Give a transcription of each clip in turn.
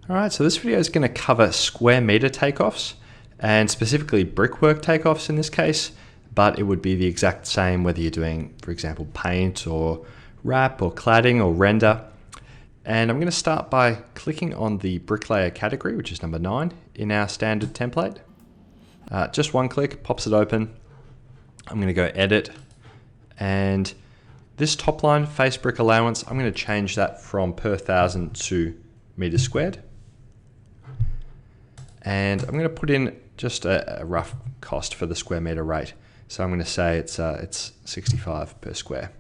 Alright, so this video is going to cover square meter takeoffs, and specifically brickwork takeoffs in this case, but it would be the exact same whether you're doing, for example, paint or wrap or cladding or render. And I'm going to start by clicking on the bricklayer category, which is number 9 in our standard template. Just one click pops it open. I'm going to go edit, and this top line face brick allowance, I'm going to change that from per 1,000 to meters squared. And I'm going to put in just a rough cost for the square meter rate. So I'm going to say it's 65 per square.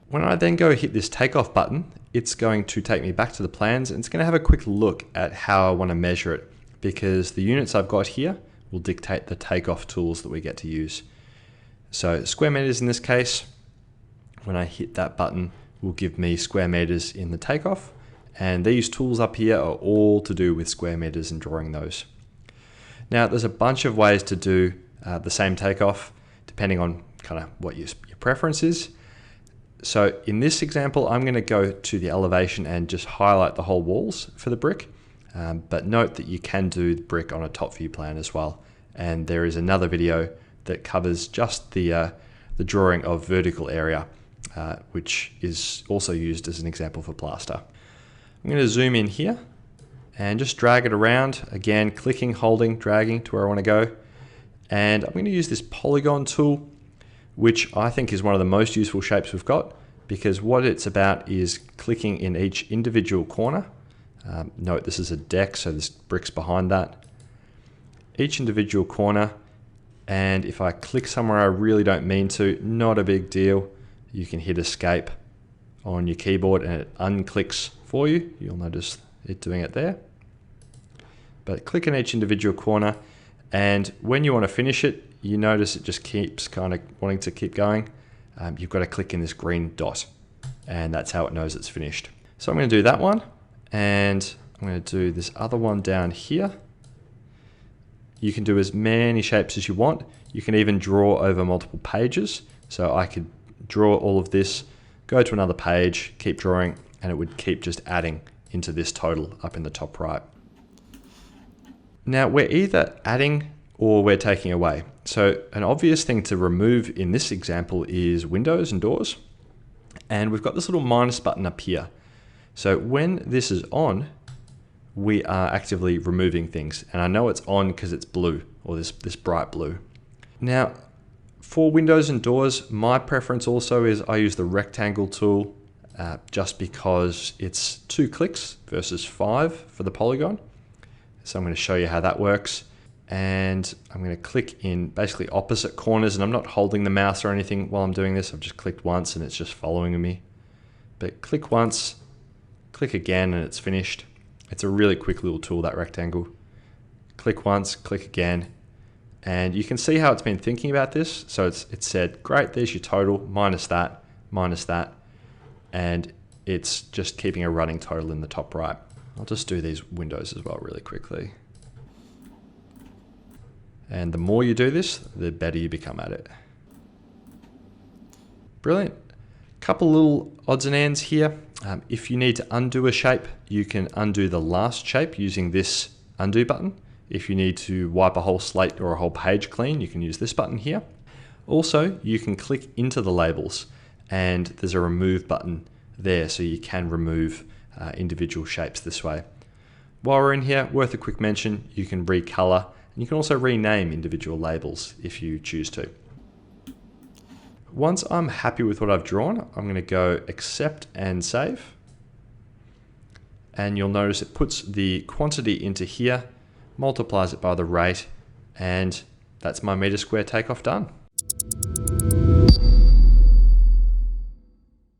When I then go hit this takeoff button, it's going to take me back to the plans, and it's going to have a quick look at how I want to measure it, because the units I've got here will dictate the takeoff tools that we get to use. So square meters in this case, when I hit that button, will give me square meters in the takeoff. And these tools up here are all to do with square meters and drawing those. Now there's a bunch of ways to do the same takeoff depending on kind of what your preference is. So in this example, I'm going to go to the elevation and just highlight the whole walls for the brick. But note that you can do the brick on a top view plan as well. And there is another video that covers just the drawing of vertical area, which is also used as an example for plaster. I'm going to zoom in here and just drag it around, again clicking, holding, dragging to where I want to go. And I'm going to use this polygon tool, which I think is one of the most useful shapes we've got, because what it's about is clicking in each individual corner. Note this is a deck, so there's bricks behind that. Each individual corner, and if I click somewhere I really don't mean to, not a big deal. You can hit escape on your keyboard and it unclicks for you. You'll notice it doing it there. But click in each individual corner, and when you want to finish it, you notice it just keeps kind of wanting to keep going. You've got to click in this green dot, and that's how it knows it's finished. So I'm going to do that one, and I'm going to do this other one down here. You can do as many shapes as you want. You can even draw over multiple pages. So I could draw all of this, go to another page, keep drawing, and it would keep just adding into this total up in the top right. Now we're either adding or we're taking away. So an obvious thing to remove in this example is windows and doors. And we've got this little minus button up here. So when this is on, we are actively removing things. And I know it's on because it's blue, or this bright blue. Now, for windows and doors, my preference also is I use the rectangle tool just because it's 2 clicks versus 5 for the polygon. So I'm going to show you how that works. And I'm going to click in basically opposite corners, and I'm not holding the mouse or anything while I'm doing this. I've just clicked once and it's just following me. But click once, click again, and it's finished. It's a really quick little tool, that rectangle. Click once, click again. And you can see how it's been thinking about this. So it said, great, there's your total, minus that, and it's just keeping a running total in the top right. I'll just do these windows as well really quickly. And the more you do this, the better you become at it. Brilliant. Couple little odds and ends here. If you need to undo a shape, you can undo the last shape using this undo button. If you need to wipe a whole slate or a whole page clean, you can use this button here. Also, you can click into the labels, and there's a remove button there, so you can remove individual shapes this way. While we're in here, worth a quick mention, you can recolor, and you can also rename individual labels if you choose to. Once I'm happy with what I've drawn, I'm going to go accept and save. And you'll notice it puts the quantity into here, multiplies it by the rate, and that's my meter square takeoff done.